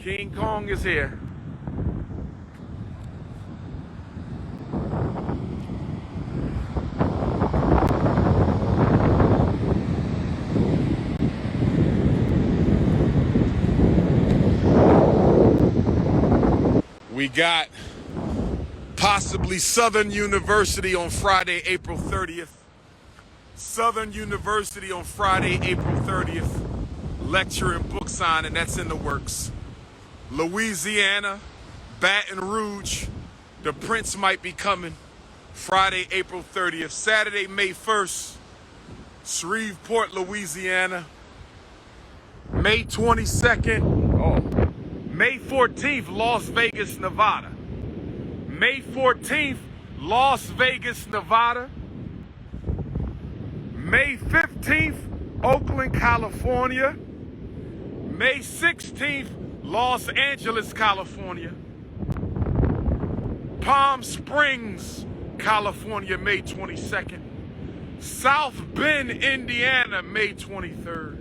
King Kong is here. We got possibly Southern University on Friday, April 30th. Southern University on Friday, April 30th. Lecture and book signing, that's in the works. Louisiana, Baton Rouge, the Prince might be coming. Friday, April 30th. Saturday, May 1st, Shreveport, Louisiana. May 22nd, May 14th, Las Vegas, Nevada. May 14th, Las Vegas, Nevada. May 15th, Oakland, California. May 16th, Los Angeles, California. Palm Springs, California, May 22nd. South Bend, Indiana, May 23rd.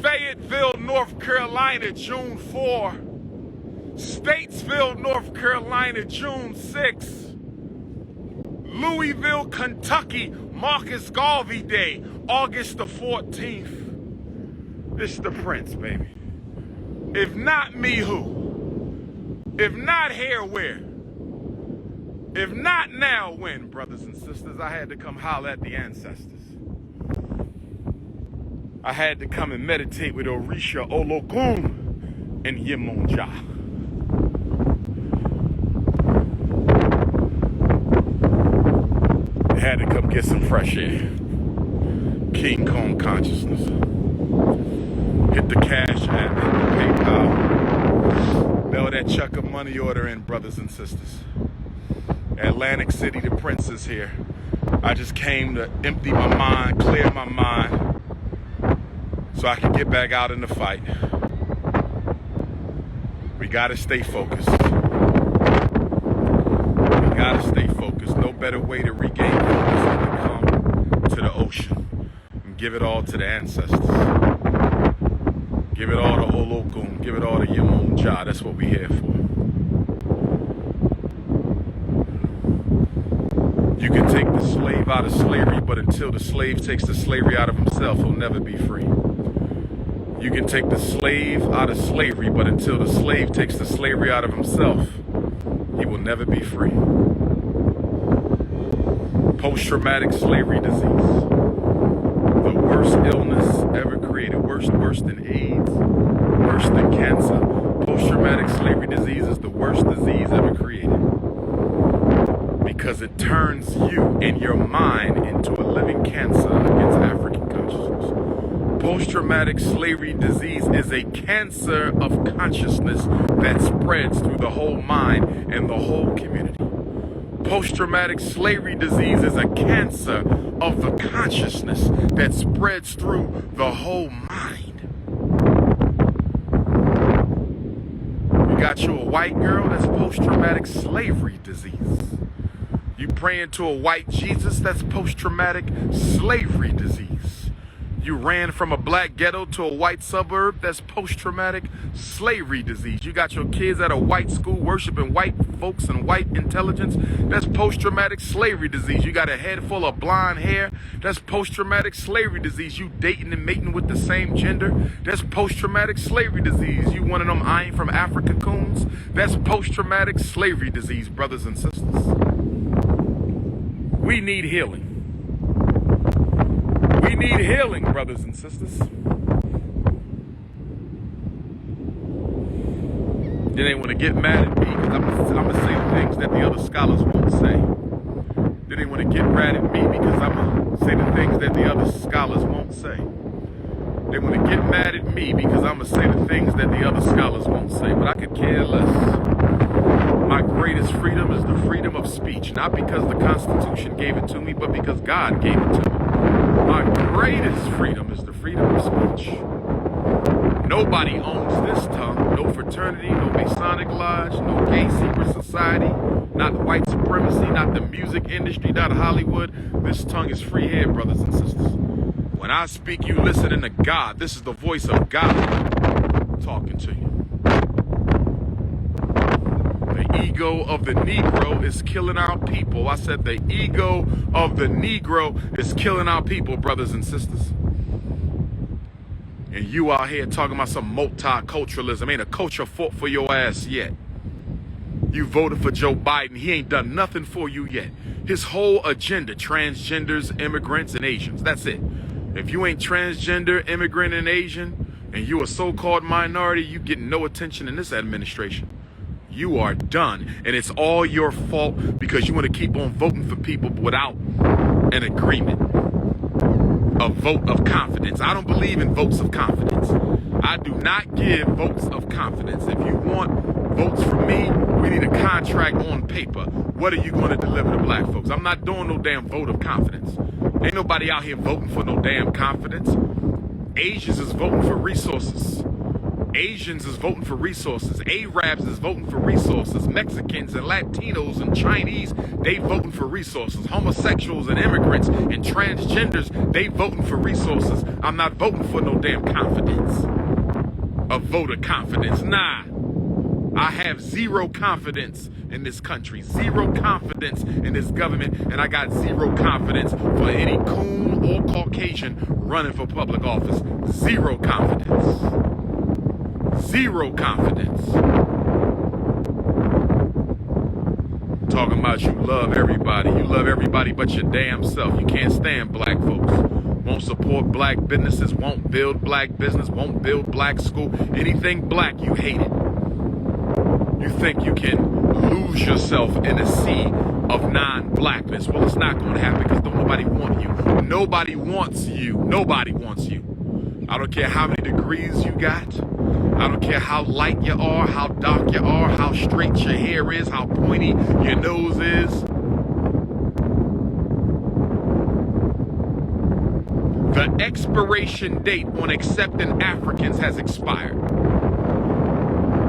Fayetteville, North Carolina, June 4. Statesville, North Carolina, June 6. Louisville, Kentucky, Marcus Garvey Day, August the 14th. This is the Prince, baby. If not me, who? If not here, where? If not now, when, brothers and sisters? I had to come holler at the ancestors. I had to come and meditate with Orisha, Olokun, and Yemonja. I had to come get some fresh air. King Kong consciousness. Hit the cash app, hit the PayPal. Mail that chuck of money order in, brothers and sisters. Atlantic City, the Prince is here. I just came to empty my mind, clear my mind, so I can get back out in the fight. We gotta stay focused. We gotta stay focused. No better way to regain focus than to come to the ocean and give it all to the ancestors. Give it all to Olokun. Give it all to Yemonja. That's what we're here for. You can take the slave out of slavery, but until the slave takes the slavery out of himself, he'll never be free. You can take the slave out of slavery, but until the slave takes the slavery out of himself, he will never be free. Post-traumatic slavery disease. The worst illness ever created. Worse than AIDS. Worse than cancer. Post-traumatic slavery disease is the worst disease ever created. Because it turns you and your mind into a living cancer against African consciousness. Post-traumatic slavery disease is a cancer of consciousness that spreads through the whole mind and the whole community. Post-traumatic slavery disease is a cancer of the consciousness that spreads through the whole mind. You got you a white girl, that's post-traumatic slavery disease. You praying to a white Jesus, that's post-traumatic slavery disease. You ran from a black ghetto to a white suburb, that's post-traumatic slavery disease. You got your kids at a white school worshiping white folks and white intelligence, that's post-traumatic slavery disease. You got a head full of blonde hair, that's post-traumatic slavery disease. You dating and mating with the same gender, that's post-traumatic slavery disease. You one of them I ain't from Africa coons, that's post-traumatic slavery disease, brothers and sisters. We need healing. We need healing, brothers and sisters. Then they want to get mad at me because I'm going to say things that the other scholars won't say. Then they want to get mad at me because I'm going to say the things that the other scholars won't say. They want to get mad at me because I'm going to say the things that the other scholars won't say. But I could care less. My greatest freedom is the freedom of speech. Not because the Constitution gave it to me, but because God gave it to me. My greatest freedom is the freedom of speech. Nobody owns this tongue. No fraternity, no Masonic lodge, no gay secret society, not white supremacy, not the music industry, not Hollywood. This tongue is free here, brothers and sisters. When I speak, you listening to God. This is the voice of God talking to you. ego of the Negro is killing our people. I said the ego of the Negro is killing our people, brothers and sisters. And you out here talking about some multiculturalism. Ain't a culture fought for your ass yet. You voted for Joe Biden. He ain't done nothing for you yet. His whole agenda, transgenders, immigrants, and Asians. That's it. If you ain't transgender, immigrant, and Asian, and you a so-called minority, you get no attention in this administration. You are done. And it's all your fault because you want to keep on voting for people without an agreement. A vote of confidence. I don't believe in votes of confidence. I do not give votes of confidence. If you want votes from me, we need a contract on paper. What are you going to deliver to black folks? I'm not doing no damn vote of confidence. Ain't nobody out here voting for no damn confidence. Asians is voting for resources. Asians is voting for resources. Arabs is voting for resources. Mexicans and Latinos and Chinese, they voting for resources. Homosexuals and immigrants and transgenders, they voting for resources. I'm not voting for no damn confidence. A vote of confidence. Nah. I have zero confidence in this country. Zero confidence in this government. And I got zero confidence for any coon or Caucasian running for public office. Zero confidence. Zero confidence. Talking about you love everybody. You love everybody but your damn self. You can't stand black folks. Won't support black businesses. Won't build black business. Won't build black school. Anything black, you hate it. You think you can lose yourself in a sea of non-blackness. Well, it's not going to happen because don't nobody want you. Nobody wants you. Nobody wants you. I don't care how many degrees you got. I don't care how light you are, how dark you are, how straight your hair is, how pointy your nose is. The expiration date on accepting Africans has expired.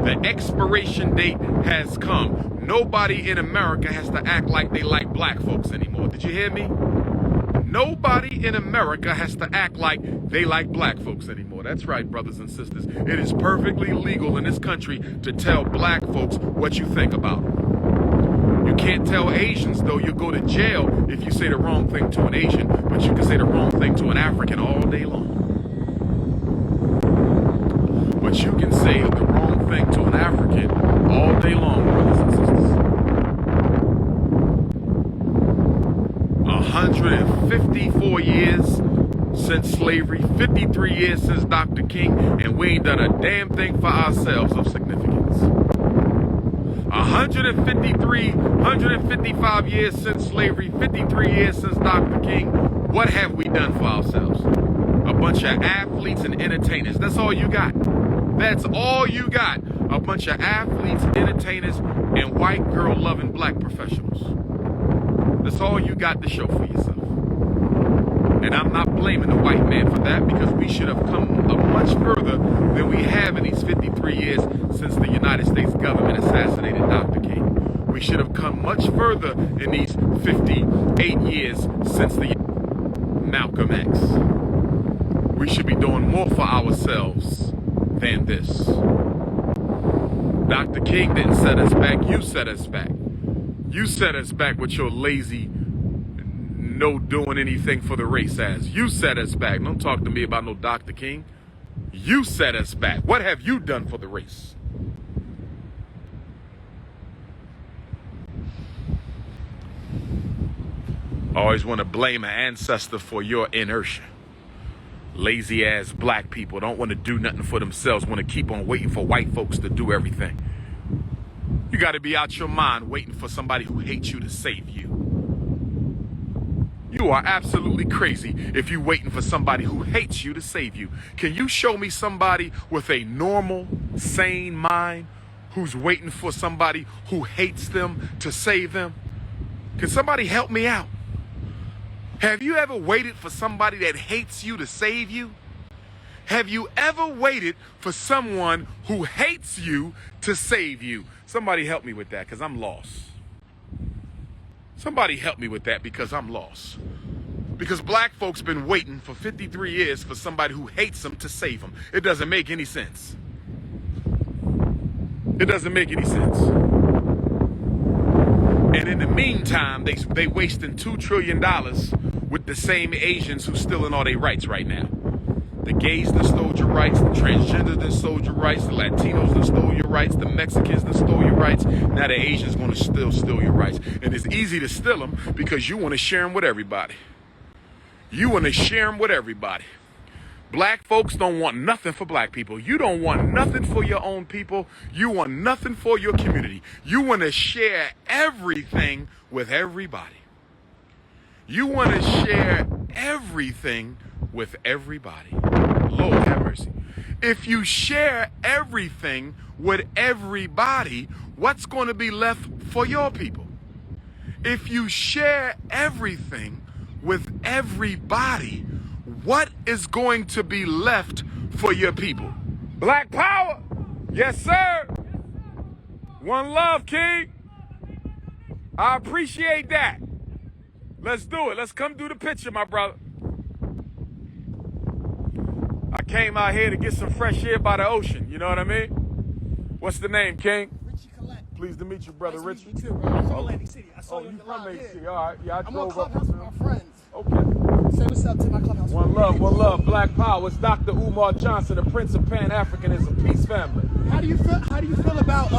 The expiration date has come. Nobody in America has to act like they like black folks anymore. Did you hear me? Nobody in America has to act like they like black folks anymore. That's right, brothers and sisters. It is perfectly legal in this country to tell black folks what you think about them. You can't tell Asians, though. You go to jail if you say the wrong thing to an Asian, but you can say the wrong thing to an African all day long. But you can say the wrong thing to an African all day long, brothers and sisters. 154 years since slavery, 53 years since Dr. King, and we ain't done a damn thing for ourselves of significance. 155 years since slavery, 53 years since Dr. King. What have we done for ourselves? A bunch of athletes and entertainers. That's all you got. That's all you got. A bunch of athletes, entertainers, and white girl-loving black professionals. That's all you got to show for yourself. And I'm not blaming the white man for that because we should have come much further than we have in these 53 years since the United States government assassinated Dr. King. We should have come much further in these 58 years since the Malcolm X. We should be doing more for ourselves than this. Dr. King didn't set us back, you set us back. You set us back with your lazy, no doing anything for the race ass. You set us back. Don't talk to me about no Dr. King. You set us back. What have you done for the race? Always want to blame an ancestor for your inertia. Lazy ass black people don't want to do nothing for themselves, want to keep on waiting for white folks to do everything. You got to be out your mind waiting for somebody who hates you to save you. You are absolutely crazy if you're waiting for somebody who hates you to save you. Can you show me somebody with a normal, sane mind who's waiting for somebody who hates them to save them? Can somebody help me out? Have you ever waited for somebody that hates you to save you? Have you ever waited for someone who hates you to save you? Somebody help me with that because I'm lost. Somebody help me with that because I'm lost. Because black folks been waiting for 53 years for somebody who hates them to save them. It doesn't make any sense. It doesn't make any sense. And in the meantime, they wasting $2 trillion with the same Asians who stealing all their rights right now. The gays that stole your rights, the transgenders that stole your rights, the Latinos that stole your rights, the Mexicans that stole your rights. Now the Asians going to still steal your rights. And it's easy to steal them because you want to share them with everybody. You want to share them with everybody. Black folks don't want nothing for black people. You don't want nothing for your own people. You want nothing for your community. You want to share everything with everybody. You want to share everything with everybody. Lord have mercy. If you share everything with everybody, what's going to be left for your people? If you share everything with everybody, what is going to be left for your people? Black power. Yes, sir. One love, King. I appreciate that. Let's do it. Let's come do the picture, my brother. I came out here to get some fresh air by the ocean. You know what I mean? What's the name, King? Richie Collette. Pleased to meet you, brother. Nice Richie. to meet you too, bro. I'm from Atlantic City. I saw you from live. Atlantic City. All right. Yeah, I I'm drove on up. Clubhouse with my friends. Okay. Say what's up to my Clubhouse. One love, Black Power. It's DR.UMAR, the Prince of Pan-Africanism. Peace, family. How do you feel about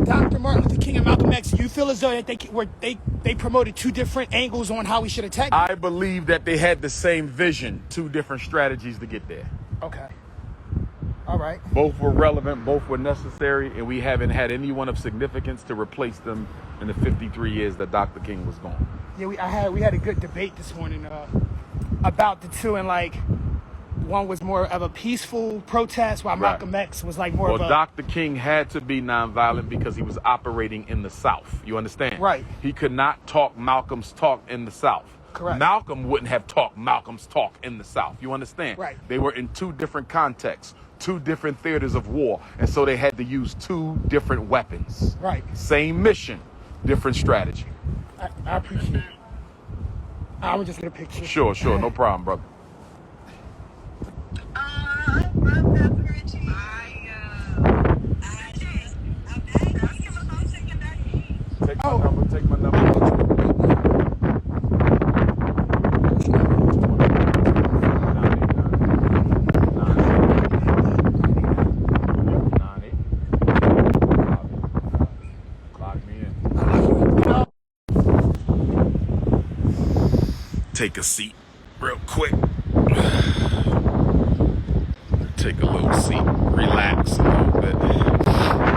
Dr. Martin Luther King and Malcolm X? Do you feel as though they promoted two different angles on how we should attack? I believe that they had the same vision, two different strategies to get there. Okay. All right. Both were relevant, both were necessary, and we haven't had anyone of significance to replace them in the 53 years that Dr. King was gone. Yeah, we had a good debate this morning about the two, and like one was more of a peaceful protest, while Malcolm X was like more of a... Well, Dr. King had to be nonviolent because he was operating in the South. You understand? Right. He could not talk Malcolm's talk in the South. Correct. Malcolm wouldn't have talked Malcolm's talk in the South. You understand? Right. They were in two different contexts, two different theaters of war, and so they had to use two different weapons. Right. Same mission, different strategy. I appreciate it. I would just get a picture. Sure, no problem, brother. Take my number. Take a seat real quick. Take a little seat. Relax a little bit.